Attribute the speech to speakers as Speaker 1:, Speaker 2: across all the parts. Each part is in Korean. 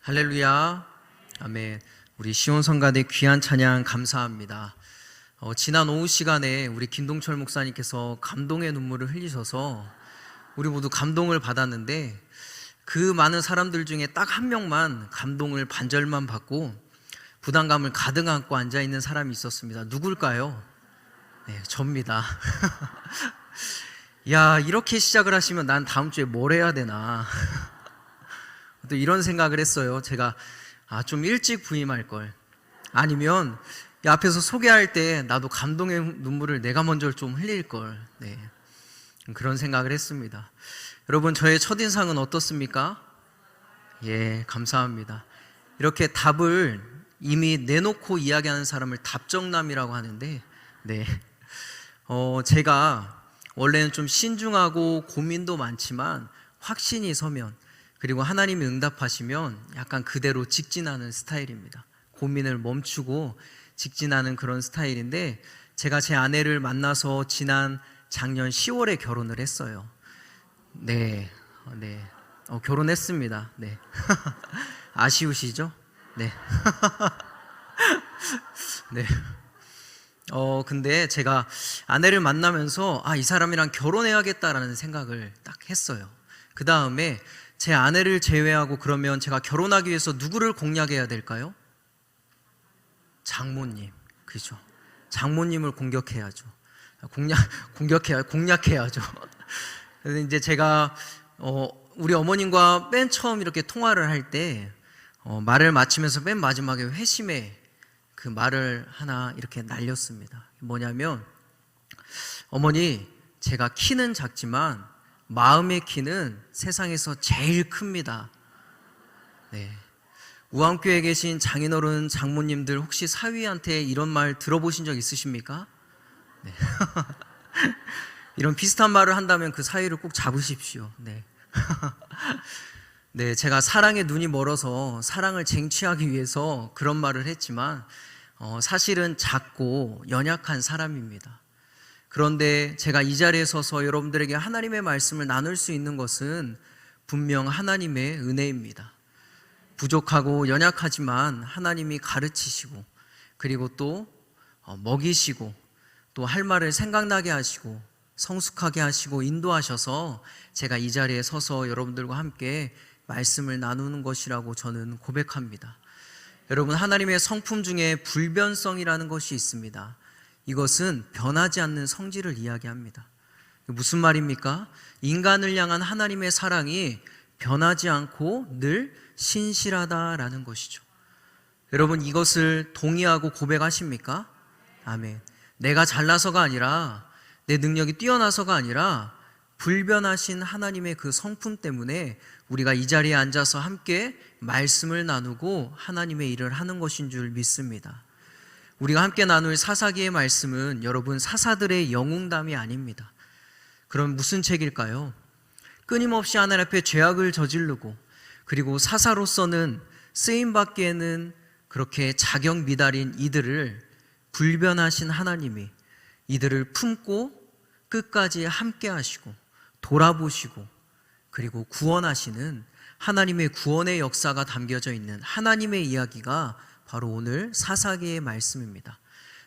Speaker 1: 할렐루야. 아멘. 우리 시온성가대 귀한 찬양 감사합니다. 지난 오후 시간에 우리 김동철 목사님께서 감동의 눈물을 흘리셔서 우리 모두 감동을 받았는데, 그 많은 사람들 중에 딱 한 명만 감동을 반절만 받고 부담감을 가득 안고 앉아있는 사람이 있었습니다. 누굴까요? 네, 접니다. 야, 이렇게 시작을 하시면 난 다음 주에 뭘 해야 되나 또 이런 생각을 했어요. 제가 좀 일찍 부임할 걸, 아니면 이 앞에서 소개할 때 나도 감동의 눈물을 내가 먼저 좀 흘릴 걸. 네, 그런 생각을 했습니다. 여러분, 저의 첫인상은 어떻습니까? 예, 감사합니다. 이렇게 답을 이미 내놓고 이야기하는 사람을 답정남이라고 하는데, 네, 제가 원래는 좀 신중하고 고민도 많지만 확신이 서면, 그리고 하나님이 응답하시면 약간 그대로 직진하는 스타일입니다. 고민을 멈추고 직진하는 그런 스타일인데, 제가 제 아내를 만나서 지난 작년 10월에 결혼을 했어요. 네, 결혼했습니다. 네. 아쉬우시죠? 네. 네. 근데 제가 아내를 만나면서 이 사람이랑 결혼해야겠다라는 생각을 딱 했어요. 그 다음에 제 아내를 제외하고, 그러면 제가 결혼하기 위해서 누구를 공략해야 될까요? 장모님. 그죠? 장모님을 공략해야죠. 공략해야죠. 그래서 이제 제가 우리 어머님과 맨 처음 이렇게 통화를 할 때 말을 마치면서 맨 마지막에 회심의 그 말을 하나 이렇게 날렸습니다. 뭐냐면, 어머니, 제가 키는 작지만 마음의 키는 세상에서 제일 큽니다. 네. 우암교회에 계신 장인어른, 장모님들 혹시 사위한테 이런 말 들어보신 적 있으십니까? 네. 이런 비슷한 말을 한다면 그 사위를 꼭 잡으십시오. 네. 네, 제가 사랑에 눈이 멀어서 사랑을 쟁취하기 위해서 그런 말을 했지만 사실은 작고 연약한 사람입니다. 그런데 제가 이 자리에 서서 여러분들에게 하나님의 말씀을 나눌 수 있는 것은 분명 하나님의 은혜입니다. 부족하고 연약하지만 하나님이 가르치시고, 그리고 또 먹이시고, 또 할 말을 생각나게 하시고 성숙하게 하시고 인도하셔서 제가 이 자리에 서서 여러분들과 함께 말씀을 나누는 것이라고 저는 고백합니다. 여러분, 하나님의 성품 중에 불변성이라는 것이 있습니다. 이것은 변하지 않는 성질을 이야기합니다. 무슨 말입니까? 인간을 향한 하나님의 사랑이 변하지 않고 늘 신실하다라는 것이죠. 여러분, 이것을 동의하고 고백하십니까? 아멘. 내가 잘나서가 아니라, 내 능력이 뛰어나서가 아니라 불변하신 하나님의 그 성품 때문에 우리가 이 자리에 앉아서 함께 말씀을 나누고 하나님의 일을 하는 것인 줄 믿습니다. 우리가 함께 나눌 사사기의 말씀은 여러분, 사사들의 영웅담이 아닙니다. 그럼 무슨 책일까요? 끊임없이 하나님 앞에 죄악을 저지르고, 그리고 사사로서는 쓰임받기에는 그렇게 자격 미달인 이들을 불변하신 하나님이 이들을 품고 끝까지 함께 하시고 돌아보시고, 그리고 구원하시는 하나님의 구원의 역사가 담겨져 있는 하나님의 이야기가 바로 오늘 사사기의 말씀입니다.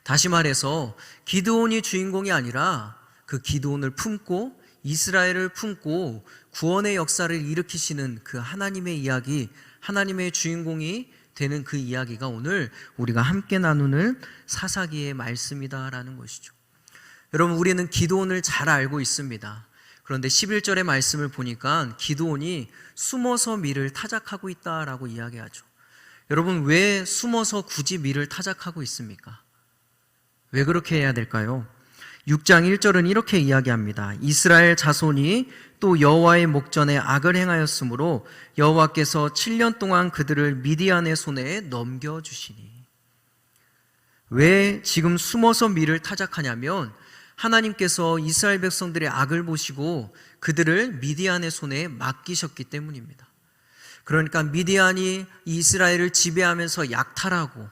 Speaker 1: 다시 말해서 기드온이 주인공이 아니라 그 기드온을 품고 이스라엘을 품고 구원의 역사를 일으키시는 그 하나님의 이야기, 하나님의 주인공이 되는 그 이야기가 오늘 우리가 함께 나누는 사사기의 말씀이다라는 것이죠. 여러분, 우리는 기드온을 잘 알고 있습니다. 그런데 11절의 말씀을 보니까 기드온이 숨어서 밀을 타작하고 있다라고 이야기하죠. 여러분, 왜 숨어서 굳이 밀을 타작하고 있습니까? 왜 그렇게 해야 될까요? 6장 1절은 이렇게 이야기합니다. 이스라엘 자손이 또 여호와의 목전에 악을 행하였으므로 여호와께서 7년 동안 그들을 미디안의 손에 넘겨주시니. 왜 지금 숨어서 밀을 타작하냐면, 하나님께서 이스라엘 백성들의 악을 보시고 그들을 미디안의 손에 맡기셨기 때문입니다. 그러니까 미디안이 이스라엘을 지배하면서 약탈하고,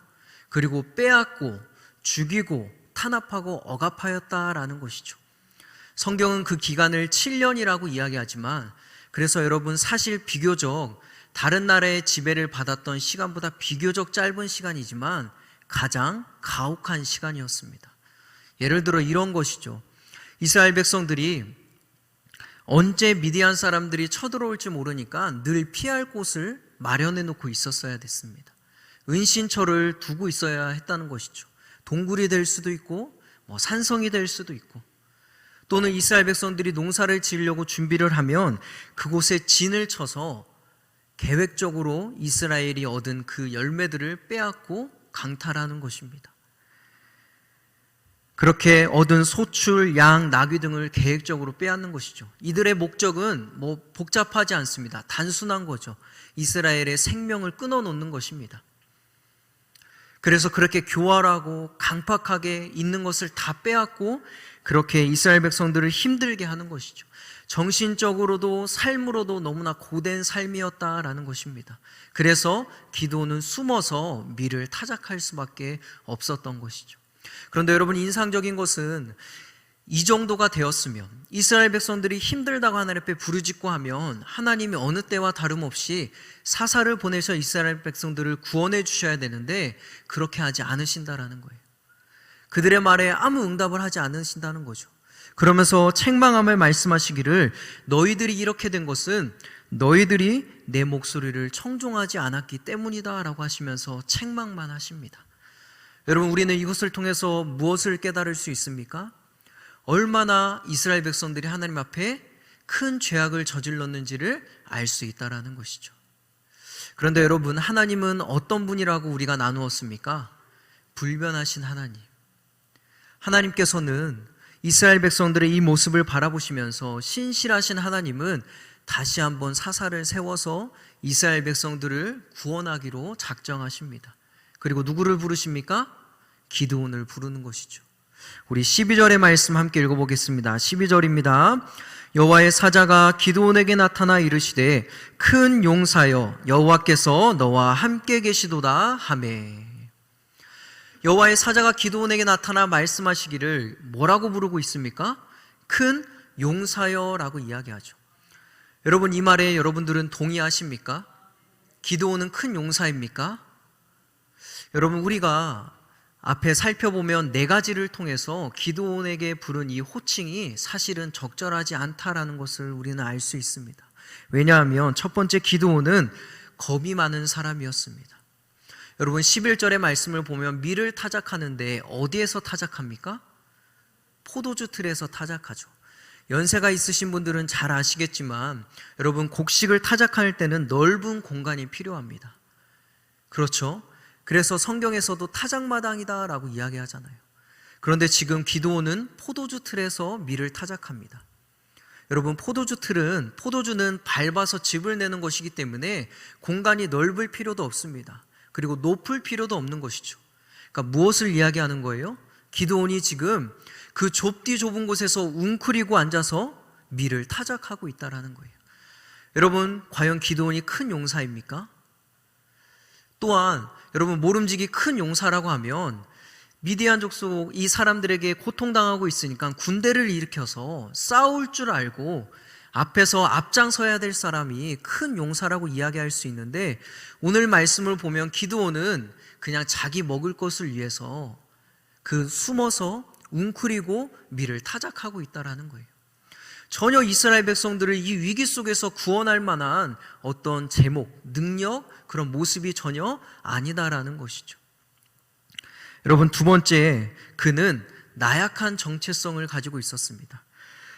Speaker 1: 그리고 빼앗고 죽이고 탄압하고 억압하였다라는 것이죠. 성경은 그 기간을 7년이라고 이야기하지만, 그래서 여러분, 사실 비교적 다른 나라의 지배를 받았던 시간보다 비교적 짧은 시간이지만 가장 가혹한 시간이었습니다. 예를 들어 이런 것이죠. 이스라엘 백성들이 언제 미디안 사람들이 쳐들어올지 모르니까 늘 피할 곳을 마련해 놓고 있었어야 됐습니다. 은신처를 두고 있어야 했다는 것이죠. 동굴이 될 수도 있고 산성이 될 수도 있고, 또는 이스라엘 백성들이 농사를 지으려고 준비를 하면 그곳에 진을 쳐서 계획적으로 이스라엘이 얻은 그 열매들을 빼앗고 강탈하는 것입니다. 그렇게 얻은 소출, 양, 나귀 등을 계획적으로 빼앗는 것이죠. 이들의 목적은 복잡하지 않습니다. 단순한 거죠. 이스라엘의 생명을 끊어놓는 것입니다. 그래서 그렇게 교활하고 강팍하게 있는 것을 다 빼앗고 그렇게 이스라엘 백성들을 힘들게 하는 것이죠. 정신적으로도 삶으로도 너무나 고된 삶이었다라는 것입니다. 그래서 기드온은 숨어서 밀을 타작할 수밖에 없었던 것이죠. 그런데 여러분, 인상적인 것은 이 정도가 되었으면, 이스라엘 백성들이 힘들다고 하나님 앞에 부르짖고 하면 하나님이 어느 때와 다름없이 사사를 보내셔 이스라엘 백성들을 구원해 주셔야 되는데 그렇게 하지 않으신다라는 거예요. 그들의 말에 아무 응답을 하지 않으신다는 거죠. 그러면서 책망함을 말씀하시기를, 너희들이 이렇게 된 것은 너희들이 내 목소리를 청종하지 않았기 때문이다 라고 하시면서 책망만 하십니다. 여러분, 우리는 이것을 통해서 무엇을 깨달을 수 있습니까? 얼마나 이스라엘 백성들이 하나님 앞에 큰 죄악을 저질렀는지를 알 수 있다라는 것이죠. 그런데 여러분, 하나님은 어떤 분이라고 우리가 나누었습니까? 불변하신 하나님. 하나님께서는 이스라엘 백성들의 이 모습을 바라보시면서 신실하신 하나님은 다시 한번 사사를 세워서 이스라엘 백성들을 구원하기로 작정하십니다. 그리고 누구를 부르십니까? 기드온을 부르는 것이죠. 우리 12절의 말씀 함께 읽어보겠습니다. 12절입니다. 여호와의 사자가 기드온에게 나타나 이르시되 큰 용사여 여호와께서 너와 함께 계시도다 하매. 여호와의 사자가 기드온에게 나타나 말씀하시기를 뭐라고 부르고 있습니까? 큰 용사여 라고 이야기하죠. 여러분, 이 말에 여러분들은 동의하십니까? 기드온은 큰 용사입니까? 여러분, 우리가 앞에 살펴보면 네 가지를 통해서 기드온에게 부른 이 호칭이 사실은 적절하지 않다라는 것을 우리는 알 수 있습니다. 왜냐하면 첫 번째, 기드온은 겁이 많은 사람이었습니다. 여러분, 11절의 말씀을 보면 밀을 타작하는데 어디에서 타작합니까? 포도주 틀에서 타작하죠. 연세가 있으신 분들은 잘 아시겠지만 여러분, 곡식을 타작할 때는 넓은 공간이 필요합니다. 그렇죠? 그래서 성경에서도 타작마당이다 라고 이야기하잖아요. 그런데 지금 기드온은 포도주 틀에서 밀을 타작합니다. 여러분, 포도주 틀은, 포도주는 밟아서 즙을 내는 것이기 때문에 공간이 넓을 필요도 없습니다. 그리고 높을 필요도 없는 것이죠. 그러니까 무엇을 이야기하는 거예요? 기드온이 지금 그 좁디 좁은 곳에서 웅크리고 앉아서 밀을 타작하고 있다라는 거예요. 여러분, 과연 기드온이 큰 용사입니까? 또한 여러분, 모름지기 큰 용사라고 하면 미디안 족속 이 사람들에게 고통당하고 있으니까 군대를 일으켜서 싸울 줄 알고 앞에서 앞장서야 될 사람이 큰 용사라고 이야기할 수 있는데, 오늘 말씀을 보면 기드온은 그냥 자기 먹을 것을 위해서 그 숨어서 웅크리고 밀을 타작하고 있다라는 거예요. 전혀 이스라엘 백성들을 이 위기 속에서 구원할 만한 어떤 제목, 능력, 그런 모습이 전혀 아니다라는 것이죠. 여러분, 두 번째, 그는 나약한 정체성을 가지고 있었습니다.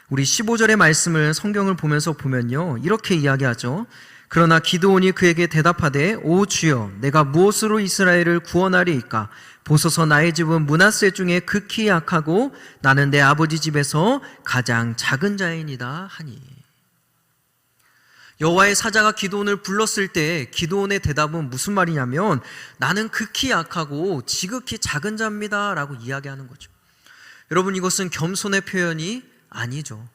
Speaker 1: 우리 15절의 말씀을 성경을 보면서 보면요, 이렇게 이야기하죠. 그러나 기드온이 그에게 대답하되 오 주여, 내가 무엇으로 이스라엘을 구원하리이까? 보소서, 나의 집은 므낫세 중에 극히 약하고 나는 내 아버지 집에서 가장 작은 자이니이다 하니. 여호와의 사자가 기드온을 불렀을 때 기드온의 대답은 무슨 말이냐면, 나는 극히 약하고 지극히 작은 자입니다 라고 이야기하는 거죠. 여러분, 이것은 겸손의 표현이 아니죠.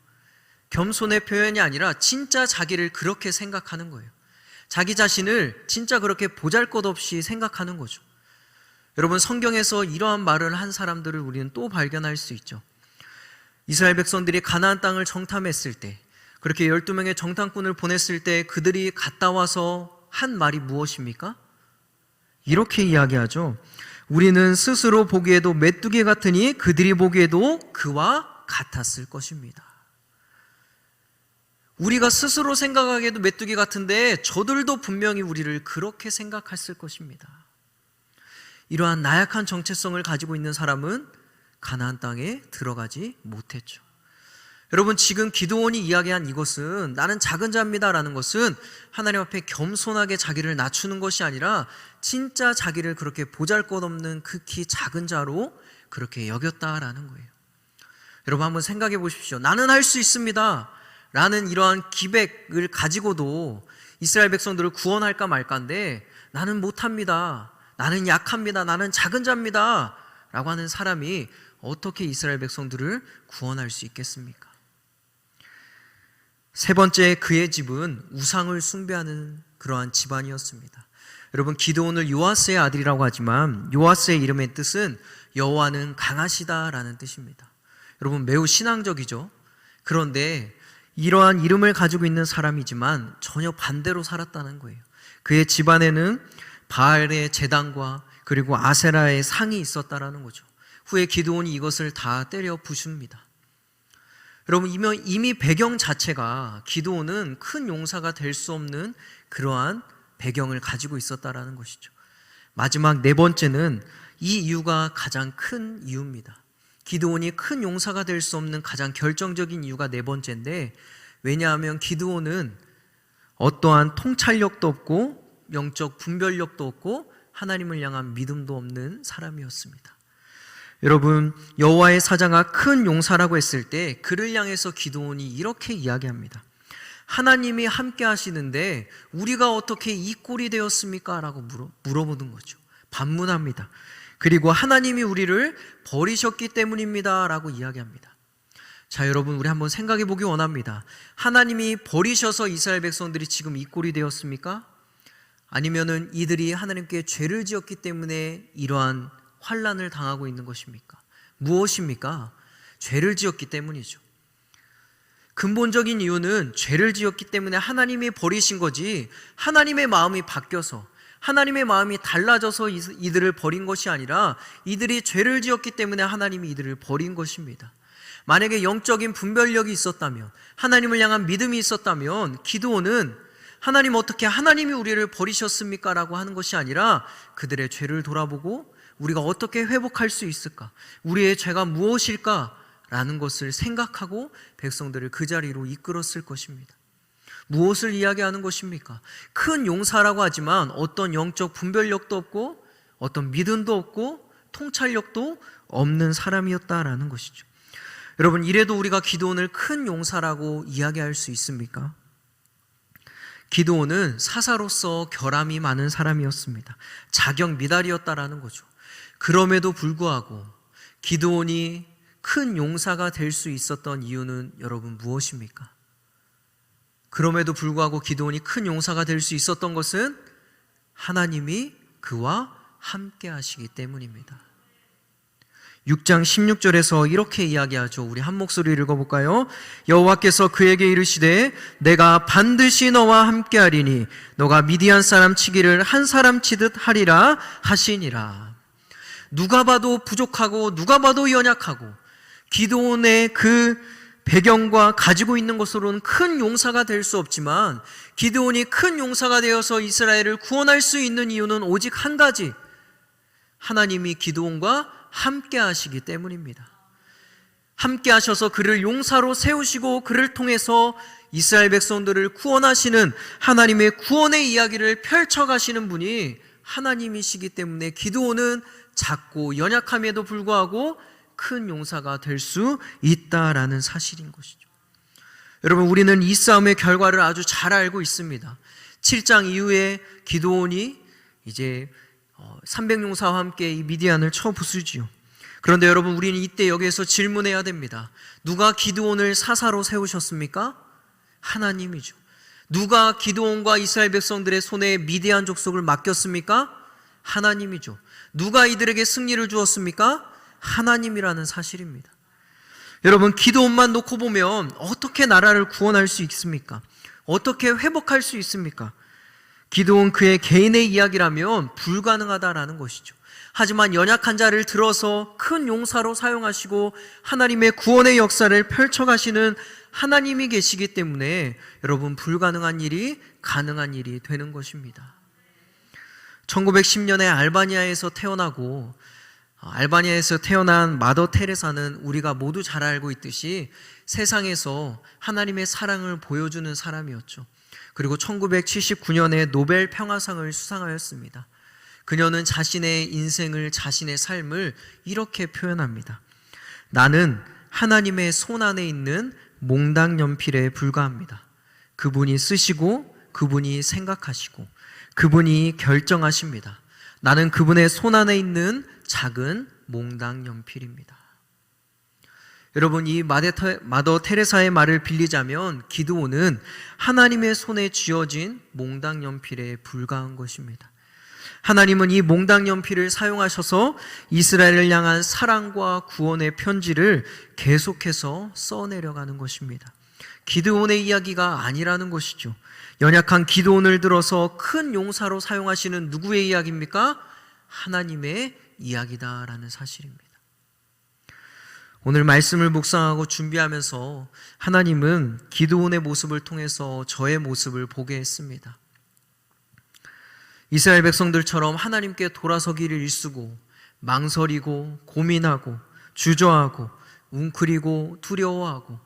Speaker 1: 겸손의 표현이 아니라 진짜 자기를 그렇게 생각하는 거예요. 자기 자신을 진짜 그렇게 보잘것없이 생각하는 거죠. 여러분, 성경에서 이러한 말을 한 사람들을 우리는 또 발견할 수 있죠. 이스라엘 백성들이 가나안 땅을 정탐했을 때, 그렇게 12명의 정탐꾼을 보냈을 때 그들이 갔다 와서 한 말이 무엇입니까? 이렇게 이야기하죠. 우리는 스스로 보기에도 메뚜기 같으니 그들이 보기에도 그와 같았을 것입니다. 우리가 스스로 생각하기에도 메뚜기 같은데 저들도 분명히 우리를 그렇게 생각했을 것입니다. 이러한 나약한 정체성을 가지고 있는 사람은 가나안 땅에 들어가지 못했죠. 여러분, 지금 기드온이 이야기한 이것은 나는 작은 자입니다라는 것은 하나님 앞에 겸손하게 자기를 낮추는 것이 아니라 진짜 자기를 그렇게 보잘것없는 극히 작은 자로 그렇게 여겼다라는 거예요. 여러분, 한번 생각해 보십시오. 나는 할 수 있습니다 라는 이러한 기백을 가지고도 이스라엘 백성들을 구원할까 말까인데, 나는 못합니다, 나는 약합니다, 나는 작은 자입니다 라고 하는 사람이 어떻게 이스라엘 백성들을 구원할 수 있겠습니까? 세 번째, 그의 집은 우상을 숭배하는 그러한 집안이었습니다. 여러분, 기드온을 요아스의 아들이라고 하지만 요아스의 이름의 뜻은 여호와는 강하시다라는 뜻입니다. 여러분, 매우 신앙적이죠. 그런데 이러한 이름을 가지고 있는 사람이지만 전혀 반대로 살았다는 거예요. 그의 집안에는 바알의 제단과 그리고 아세라의 상이 있었다라는 거죠. 후에 기드온이 이것을 다 때려 부숩니다. 여러분, 이미 배경 자체가 기드온은 큰 용사가 될 수 없는 그러한 배경을 가지고 있었다라는 것이죠. 마지막 네 번째는 이 이유가 가장 큰 이유입니다. 기드온이 큰 용사가 될 수 없는 가장 결정적인 이유가 네 번째인데, 왜냐하면 기드온은 어떠한 통찰력도 없고 영적 분별력도 없고 하나님을 향한 믿음도 없는 사람이었습니다. 여러분, 여호와의 사자가 큰 용사라고 했을 때 그를 향해서 기드온이 이렇게 이야기합니다. 하나님이 함께 하시는데 우리가 어떻게 이 꼴이 되었습니까? 라고 물어보는 거죠. 반문합니다. 그리고 하나님이 우리를 버리셨기 때문입니다 라고 이야기합니다. 자, 여러분, 우리 한번 생각해 보기 원합니다. 하나님이 버리셔서 이스라엘 백성들이 지금 이 꼴이 되었습니까? 아니면은 이들이 하나님께 죄를 지었기 때문에 이러한 환난을 당하고 있는 것입니까? 무엇입니까? 죄를 지었기 때문이죠. 근본적인 이유는 죄를 지었기 때문에 하나님이 버리신 거지, 하나님의 마음이 바뀌어서 하나님의 마음이 달라져서 이들을 버린 것이 아니라 이들이 죄를 지었기 때문에 하나님이 이들을 버린 것입니다. 만약에 영적인 분별력이 있었다면, 하나님을 향한 믿음이 있었다면 기드온은 하나님, 어떻게 하나님이 우리를 버리셨습니까? 라고 하는 것이 아니라 그들의 죄를 돌아보고 우리가 어떻게 회복할 수 있을까? 우리의 죄가 무엇일까? 라는 것을 생각하고 백성들을 그 자리로 이끌었을 것입니다. 무엇을 이야기하는 것입니까? 큰 용사라고 하지만 어떤 영적 분별력도 없고 어떤 믿음도 없고 통찰력도 없는 사람이었다라는 것이죠. 여러분, 이래도 우리가 기드온을 큰 용사라고 이야기할 수 있습니까? 기드온은 사사로서 결함이 많은 사람이었습니다. 자격 미달이었다라는 거죠. 그럼에도 불구하고 기드온이 큰 용사가 될 수 있었던 이유는 여러분 무엇입니까? 그럼에도 불구하고 기드온이 큰 용사가 될 수 있었던 것은 하나님이 그와 함께 하시기 때문입니다. 6장 16절에서 이렇게 이야기하죠. 우리 한 목소리 읽어볼까요? 여호와께서 그에게 이르시되 내가 반드시 너와 함께하리니 너가 미디안 사람 치기를 한 사람 치듯 하리라 하시니라. 누가 봐도 부족하고 누가 봐도 연약하고 기드온의 그 배경과 가지고 있는 것으로는 큰 용사가 될 수 없지만 기드온이 큰 용사가 되어서 이스라엘을 구원할 수 있는 이유는 오직 한 가지, 하나님이 기드온과 함께 하시기 때문입니다. 함께 하셔서 그를 용사로 세우시고 그를 통해서 이스라엘 백성들을 구원하시는 하나님의 구원의 이야기를 펼쳐가시는 분이 하나님이시기 때문에 기드온은 작고 연약함에도 불구하고 큰 용사가 될 수 있다라는 사실인 것이죠. 여러분, 우리는 이 싸움의 결과를 아주 잘 알고 있습니다. 7장 이후에 기드온이 이제 300용사와 함께 이 미디안을 쳐 부수지요. 그런데 여러분, 우리는 이때 여기에서 질문해야 됩니다. 누가 기드온을 사사로 세우셨습니까? 하나님이죠. 누가 기드온과 이스라엘 백성들의 손에 미디안 족속을 맡겼습니까? 하나님이죠. 누가 이들에게 승리를 주었습니까? 하나님이라는 사실입니다. 여러분, 기드온만 놓고 보면 어떻게 나라를 구원할 수 있습니까? 어떻게 회복할 수 있습니까? 기드온 그의 개인의 이야기라면 불가능하다라는 것이죠. 하지만 연약한 자를 들어서 큰 용사로 사용하시고 하나님의 구원의 역사를 펼쳐가시는 하나님이 계시기 때문에 여러분, 불가능한 일이 가능한 일이 되는 것입니다. 1910년에 알바니아에서 태어난 마더 테레사는 우리가 모두 잘 알고 있듯이 세상에서 하나님의 사랑을 보여주는 사람이었죠. 그리고 1979년에 노벨 평화상을 수상하였습니다. 그녀는 자신의 인생을, 자신의 삶을 이렇게 표현합니다. 나는 하나님의 손 안에 있는 몽당 연필에 불과합니다. 그분이 쓰시고 그분이 생각하시고 그분이 결정하십니다. 나는 그분의 손 안에 있는 작은 몽당 연필입니다. 여러분, 이 마더 테레사의 말을 빌리자면 기드온은 하나님의 손에 쥐어진 몽당 연필에 불과한 것입니다. 하나님은 이 몽당 연필을 사용하셔서 이스라엘을 향한 사랑과 구원의 편지를 계속해서 써내려가는 것입니다. 기드온의 이야기가 아니라는 것이죠. 연약한 기드온을 들어서 큰 용사로 사용하시는 누구의 이야기입니까? 하나님의 이야기다라는 사실입니다. 오늘 말씀을 묵상하고 준비하면서 하나님은 기드온의 모습을 통해서 저의 모습을 보게 했습니다. 이스라엘 백성들처럼 하나님께 돌아서기를 일쓰고 망설이고 고민하고 주저하고 웅크리고 두려워하고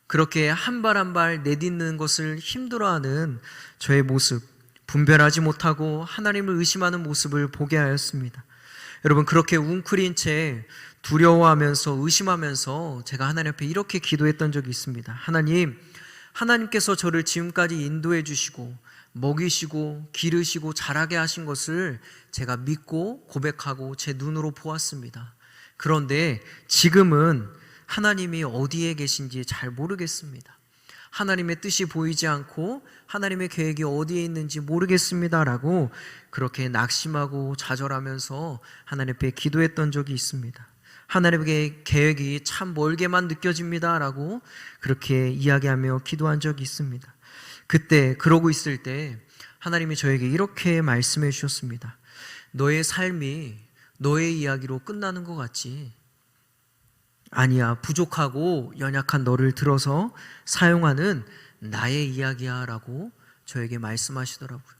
Speaker 1: 그렇게 한 발 한 발 내딛는 것을 힘들어하는 저의 모습, 분별하지 못하고 하나님을 의심하는 모습을 보게 하였습니다. 여러분, 그렇게 웅크린 채 두려워하면서 의심하면서 제가 하나님 앞에 이렇게 기도했던 적이 있습니다. 하나님께서 저를 지금까지 인도해 주시고 먹이시고 기르시고 자라게 하신 것을 제가 믿고 고백하고 제 눈으로 보았습니다. 그런데 지금은 하나님이 어디에 계신지 잘 모르겠습니다. 하나님의 뜻이 보이지 않고 하나님의 계획이 어디에 있는지 모르겠습니다라고 그렇게 낙심하고 좌절하면서 하나님 앞에 기도했던 적이 있습니다. 하나님의 계획이 참 멀게만 느껴집니다라고 그렇게 이야기하며 기도한 적이 있습니다. 그때 그러고 있을 때 하나님이 저에게 이렇게 말씀해 주셨습니다. 너의 삶이 너의 이야기로 끝나는 것 같지? 아니야, 부족하고 연약한 너를 들어서 사용하는 나의 이야기야 라고 저에게 말씀하시더라고요.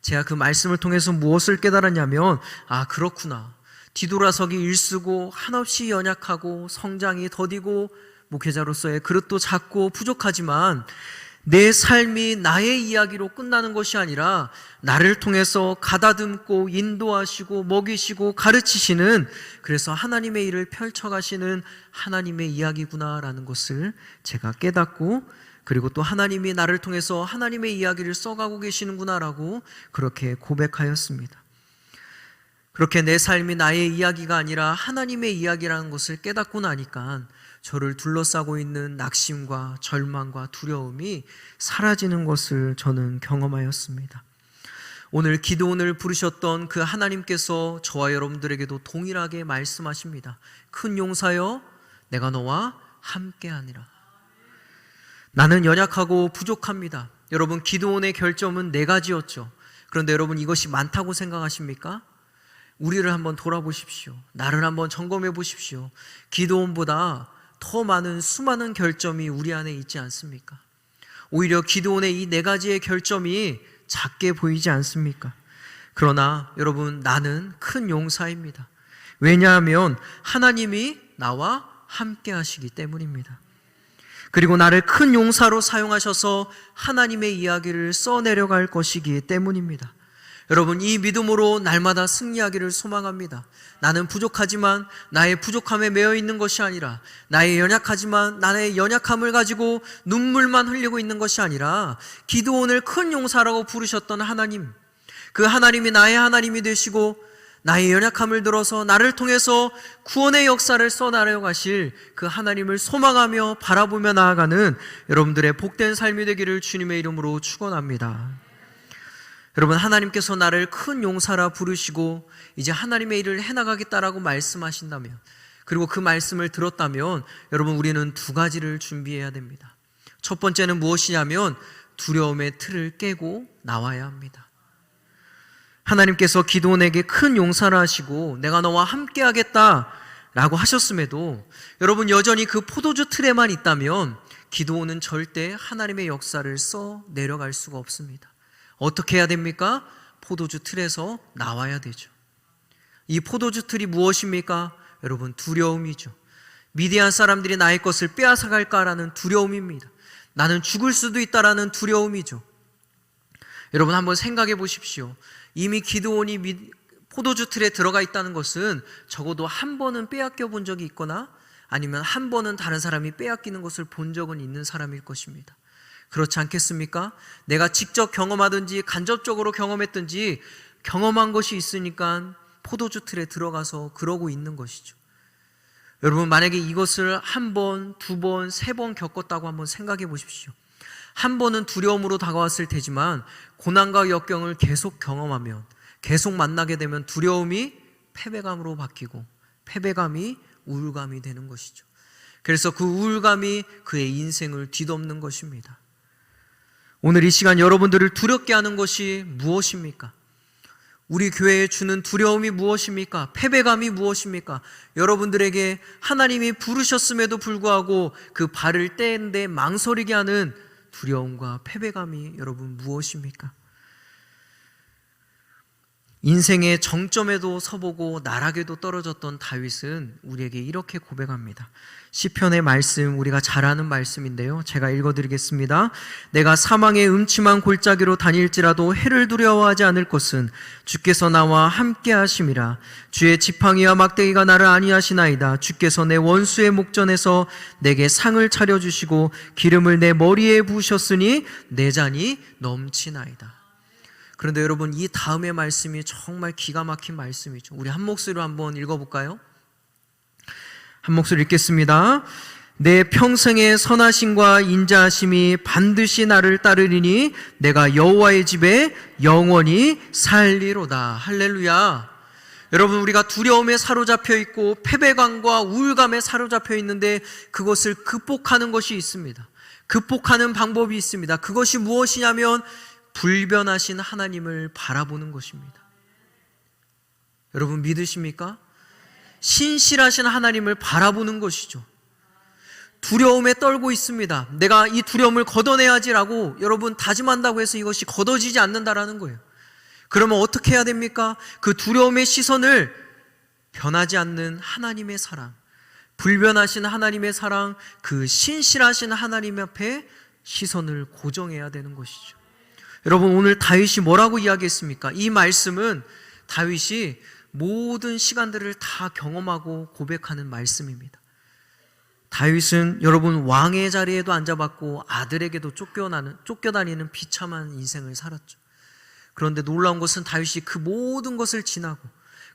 Speaker 1: 제가 그 말씀을 통해서 무엇을 깨달았냐면, 그렇구나, 뒤돌아서기 일쓰고 한없이 연약하고 성장이 더디고 목회자로서의 그릇도 작고 부족하지만 내 삶이 나의 이야기로 끝나는 것이 아니라 나를 통해서 가다듬고 인도하시고 먹이시고 가르치시는, 그래서 하나님의 일을 펼쳐가시는 하나님의 이야기구나라는 것을 제가 깨닫고, 그리고 또 하나님이 나를 통해서 하나님의 이야기를 써가고 계시는구나라고 그렇게 고백하였습니다. 그렇게 내 삶이 나의 이야기가 아니라 하나님의 이야기라는 것을 깨닫고 나니까 저를 둘러싸고 있는 낙심과 절망과 두려움이 사라지는 것을 저는 경험하였습니다. 오늘 기드온을 부르셨던 그 하나님께서 저와 여러분들에게도 동일하게 말씀하십니다. 큰 용사여, 내가 너와 함께하니라. 나는 연약하고 부족합니다. 여러분, 기드온의 결점은 4가지였죠. 그런데 여러분, 이것이 많다고 생각하십니까? 우리를 한번 돌아보십시오. 나를 한번 점검해 보십시오. 기드온보다 더 많은 수많은 결점이 우리 안에 있지 않습니까? 오히려 기드온의 이 4가지의 결점이 작게 보이지 않습니까? 그러나 여러분, 나는 큰 용사입니다. 왜냐하면 하나님이 나와 함께 하시기 때문입니다. 그리고 나를 큰 용사로 사용하셔서 하나님의 이야기를 써내려갈 것이기 때문입니다. 여러분, 이 믿음으로 날마다 승리하기를 소망합니다. 나는 부족하지만 나의 부족함에 매여 있는 것이 아니라, 나의 연약하지만 나의 연약함을 가지고 눈물만 흘리고 있는 것이 아니라, 기드온을 큰 용사라고 부르셨던 하나님, 그 하나님이 나의 하나님이 되시고 나의 연약함을 들어서 나를 통해서 구원의 역사를 써나려 가실 그 하나님을 소망하며 바라보며 나아가는 여러분들의 복된 삶이 되기를 주님의 이름으로 축원합니다. 여러분, 하나님께서 나를 큰 용사라 부르시고 이제 하나님의 일을 해나가겠다라고 말씀하신다면, 그리고 그 말씀을 들었다면 여러분, 우리는 2가지를 준비해야 됩니다. 첫 번째는 무엇이냐면 두려움의 틀을 깨고 나와야 합니다. 하나님께서 기드온에게 큰 용사를 하시고 내가 너와 함께 하겠다 라고 하셨음에도 여러분 여전히 그 포도주 틀에만 있다면 기드온은 절대 하나님의 역사를 써 내려갈 수가 없습니다. 어떻게 해야 됩니까? 포도주 틀에서 나와야 되죠. 이 포도주 틀이 무엇입니까? 여러분 두려움이죠. 미디안 사람들이 나의 것을 빼앗아갈까라는 두려움입니다. 나는 죽을 수도 있다라는 두려움이죠. 여러분 한번 생각해 보십시오. 이미 기드온이 포도주 틀에 들어가 있다는 것은 적어도 한 번은 빼앗겨 본 적이 있거나 아니면 한 번은 다른 사람이 빼앗기는 것을 본 적은 있는 사람일 것입니다. 그렇지 않겠습니까? 내가 직접 경험하든지 간접적으로 경험했든지 경험한 것이 있으니까 포도주 틀에 들어가서 그러고 있는 것이죠. 여러분 만약에 이것을 한 번, 두 번, 세 번 겪었다고 한번 생각해 보십시오. 한 번은 두려움으로 다가왔을 테지만 고난과 역경을 계속 경험하면 계속 만나게 되면 두려움이 패배감으로 바뀌고 패배감이 우울감이 되는 것이죠. 그래서 그 우울감이 그의 인생을 뒤덮는 것입니다. 오늘 이 시간 여러분들을 두렵게 하는 것이 무엇입니까? 우리 교회에 주는 두려움이 무엇입니까? 패배감이 무엇입니까? 여러분들에게 하나님이 부르셨음에도 불구하고 그 발을 떼는데 망설이게 하는 두려움과 패배감이 여러분 무엇입니까? 인생의 정점에도 서보고 나락에도 떨어졌던 다윗은 우리에게 이렇게 고백합니다. 시편의 말씀, 우리가 잘 아는 말씀인데요, 제가 읽어드리겠습니다. 내가 사망의 음침한 골짜기로 다닐지라도 해를 두려워하지 않을 것은 주께서 나와 함께 하심이라. 주의 지팡이와 막대기가 나를 안위하시나이다. 주께서 내 원수의 목전에서 내게 상을 차려주시고 기름을 내 머리에 부으셨으니 내 잔이 넘치나이다. 그런데 여러분 이 다음의 말씀이 정말 기가 막힌 말씀이죠. 우리 한 목소리로 한번 읽어볼까요? 한 목소리 읽겠습니다. 내 평생의 선하심과 인자하심이 반드시 나를 따르리니 내가 여호와의 집에 영원히 살리로다. 할렐루야. 여러분 우리가 두려움에 사로잡혀 있고 패배감과 우울감에 사로잡혀 있는데 그것을 극복하는 것이 있습니다. 극복하는 방법이 있습니다. 그것이 무엇이냐면 불변하신 하나님을 바라보는 것입니다. 여러분 믿으십니까? 신실하신 하나님을 바라보는 것이죠. 두려움에 떨고 있습니다. 내가 이 두려움을 걷어내야지라고 여러분 다짐한다고 해서 이것이 걷어지지 않는다라는 거예요. 그러면 어떻게 해야 됩니까? 그 두려움의 시선을 변하지 않는 하나님의 사랑, 불변하신 하나님의 사랑, 그 신실하신 하나님 앞에 시선을 고정해야 되는 것이죠. 여러분 오늘 다윗이 뭐라고 이야기했습니까? 이 말씀은 다윗이 모든 시간들을 다 경험하고 고백하는 말씀입니다. 다윗은 여러분 왕의 자리에도 앉아봤고 아들에게도 쫓겨다니는 비참한 인생을 살았죠. 그런데 놀라운 것은 다윗이 그 모든 것을 지나고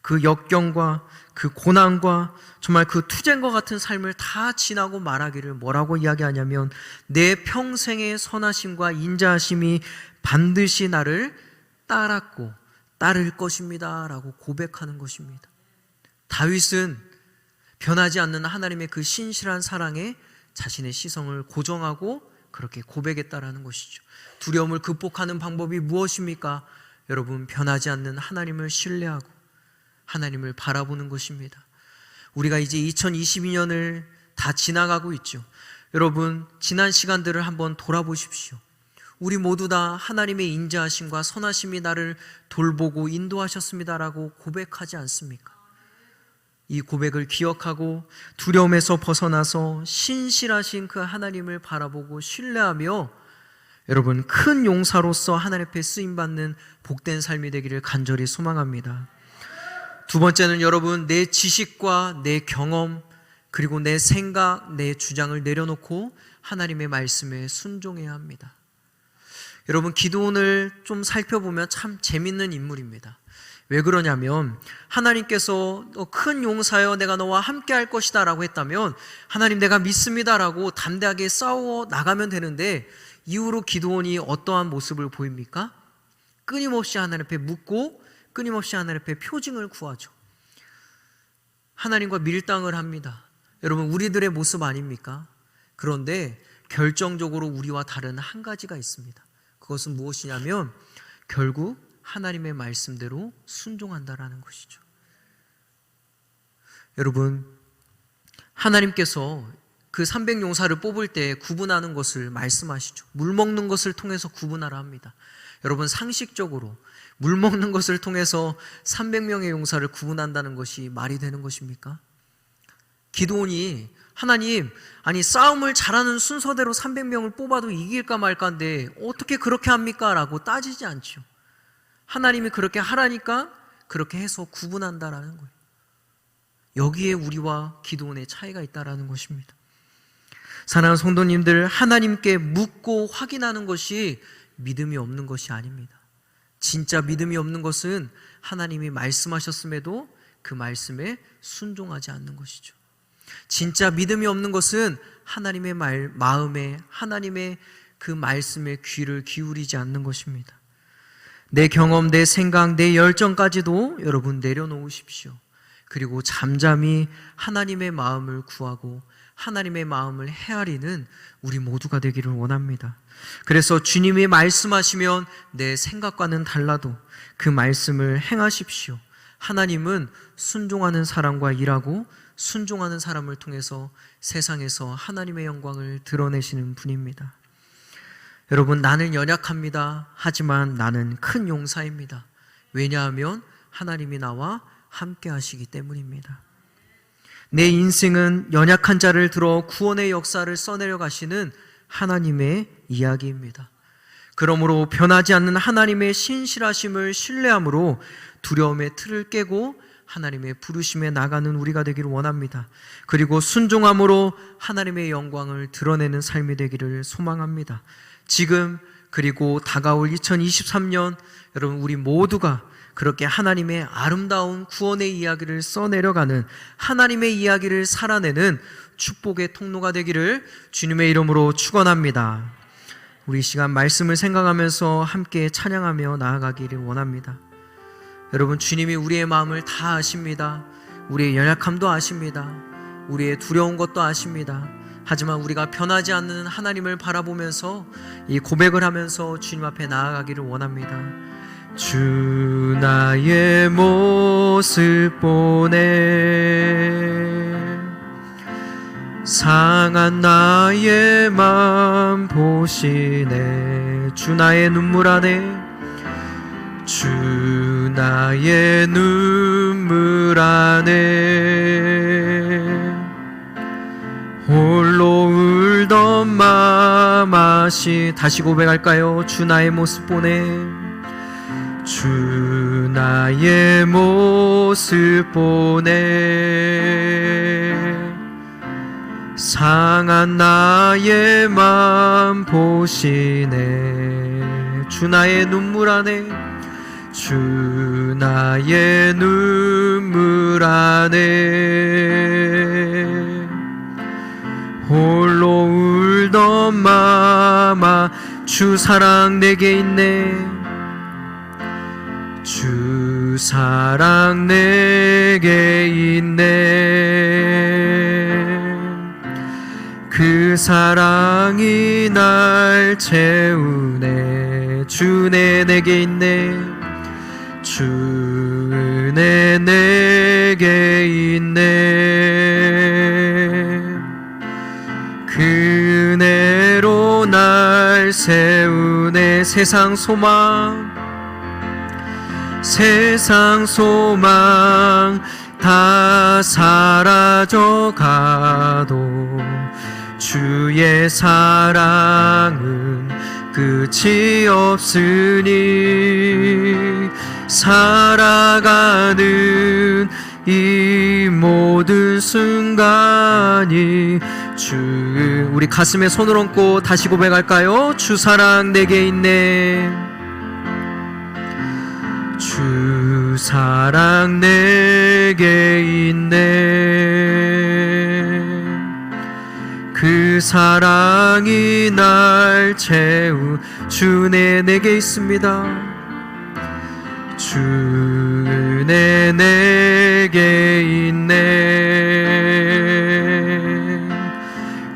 Speaker 1: 그 역경과 그 고난과 정말 그 투쟁과 같은 삶을 다 지나고 말하기를 뭐라고 이야기하냐면 내 평생의 선하심과 인자하심이 반드시 나를 따랐고 따를 것입니다 라고 고백하는 것입니다. 다윗은 변하지 않는 하나님의 그 신실한 사랑에 자신의 시선을 고정하고 그렇게 고백했다라는 것이죠. 두려움을 극복하는 방법이 무엇입니까? 여러분 변하지 않는 하나님을 신뢰하고 하나님을 바라보는 것입니다. 우리가 이제 2022년을 다 지나가고 있죠. 여러분 지난 시간들을 한번 돌아보십시오. 우리 모두 다 하나님의 인자하심과 선하심이 나를 돌보고 인도하셨습니다라고 고백하지 않습니까? 이 고백을 기억하고 두려움에서 벗어나서 신실하신 그 하나님을 바라보고 신뢰하며 여러분 큰 용사로서 하나님 앞에 쓰임받는 복된 삶이 되기를 간절히 소망합니다. 두 번째는 여러분 내 지식과 내 경험 그리고 내 생각, 내 주장을 내려놓고 하나님의 말씀에 순종해야 합니다. 여러분 기드온을 좀 살펴보면 참 재밌는 인물입니다. 왜 그러냐면 하나님께서 큰 용사여 내가 너와 함께 할 것이다 라고 했다면 하나님 내가 믿습니다 라고 담대하게 싸워 나가면 되는데 이후로 기드온이 어떠한 모습을 보입니까? 끊임없이 하나님 앞에 묻고 끊임없이 하나님 앞에 표징을 구하죠. 하나님과 밀당을 합니다. 여러분 우리들의 모습 아닙니까? 그런데 결정적으로 우리와 다른 한 가지가 있습니다. 그것은 무엇이냐면 결국 하나님의 말씀대로 순종한다라는 것이죠. 여러분, 하나님께서 그 300용사를 뽑을 때 구분하는 것을 말씀하시죠. 물 먹는 것을 통해서 구분하라 합니다. 여러분, 상식적으로 물 먹는 것을 통해서 300명의 용사를 구분한다는 것이 말이 되는 것입니까? 기드온이 하나님, 아니 싸움을 잘하는 순서대로 300명을 뽑아도 이길까 말까인데 어떻게 그렇게 합니까? 라고 따지지 않죠. 하나님이 그렇게 하라니까 그렇게 해서 구분한다라는 거예요. 여기에 우리와 기드온의 차이가 있다라는 것입니다. 사랑하는 성도님들, 하나님께 묻고 확인하는 것이 믿음이 없는 것이 아닙니다. 진짜 믿음이 없는 것은 하나님이 말씀하셨음에도 그 말씀에 순종하지 않는 것이죠. 진짜 믿음이 없는 것은 하나님의 마음에, 하나님의 그 말씀에 귀를 기울이지 않는 것입니다. 내 경험, 내 생각, 내 열정까지도 여러분 내려놓으십시오. 그리고 잠잠히 하나님의 마음을 구하고 하나님의 마음을 헤아리는 우리 모두가 되기를 원합니다. 그래서 주님이 말씀하시면 내 생각과는 달라도 그 말씀을 행하십시오. 하나님은 순종하는 사람과 일하고 순종하는 사람을 통해서 세상에서 하나님의 영광을 드러내시는 분입니다. 여러분, 나는 연약합니다. 하지만 나는 큰 용사입니다. 왜냐하면 하나님이 나와 함께 하시기 때문입니다. 내 인생은 연약한 자를 들어 구원의 역사를 써내려 가시는 하나님의 이야기입니다. 그러므로 변하지 않는 하나님의 신실하심을 신뢰함으로 두려움의 틀을 깨고 하나님의 부르심에 나가는 우리가 되기를 원합니다. 그리고 순종함으로 하나님의 영광을 드러내는 삶이 되기를 소망합니다. 지금 그리고 다가올 2023년 여러분, 우리 모두가 그렇게 하나님의 아름다운 구원의 이야기를 써내려가는, 하나님의 이야기를 살아내는 축복의 통로가 되기를 주님의 이름으로 축원합니다. 우리 시간 말씀을 생각하면서 함께 찬양하며 나아가기를 원합니다. 여러분, 주님이 우리의 마음을 다 아십니다. 우리의 연약함도 아십니다. 우리의 두려운 것도 아십니다. 하지만 우리가 변하지 않는 하나님을 바라보면서 이 고백을 하면서 주님 앞에 나아가기를 원합니다. 주 나의 모습 보네, 상한 나의 맘 보시네. 주 나의 눈물 안에, 주 나의 눈물 안에 홀로 울던 마마시. 다시 고백할까요? 주 나의 모습 보네, 주 나의 모습 보네, 상한 나의 맘 보시네. 주 나의 눈물 안에, 주 나의 눈물 안에 홀로 울던 마마. 주 사랑 내게 있네, 주 사랑 내게 있네. 그 사랑이 날 채우네. 주 은혜 내게 있네, 주 은혜 내게 있네. 그 은혜로 날 세우네. 세상 소망, 세상 소망 다 사라져가도 주의 사랑은 끝이 없으니 살아가는 이 모든 순간이 우리 가슴에 손을 얹고 다시 고백할까요? 주 사랑 내게 있네, 주 사랑 내게 있네. 그 사랑이 날 채우. 주 은혜 내게 있습니다, 주 은혜 내게 있네.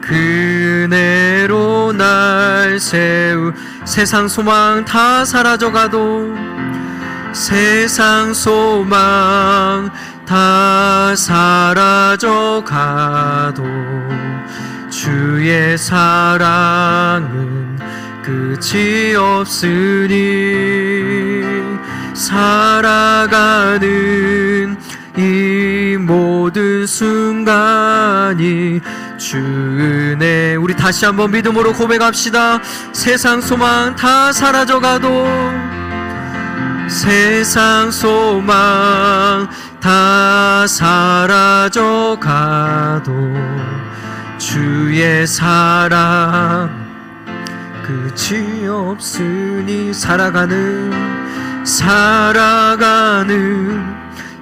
Speaker 1: 그 은혜로 날 세우. 세상 소망 다 사라져가도 세상 소망 다 사라져 가도 주의 사랑은 끝이 없으니 살아가는 이 모든 순간이 주 은혜. 우리 다시 한번 믿음으로 고백합시다. 세상 소망 다 사라져가도 세상 소망 다 사라져가도 주의 사랑 끝이 없으니 살아가는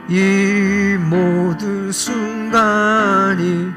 Speaker 1: 이 모든 순간이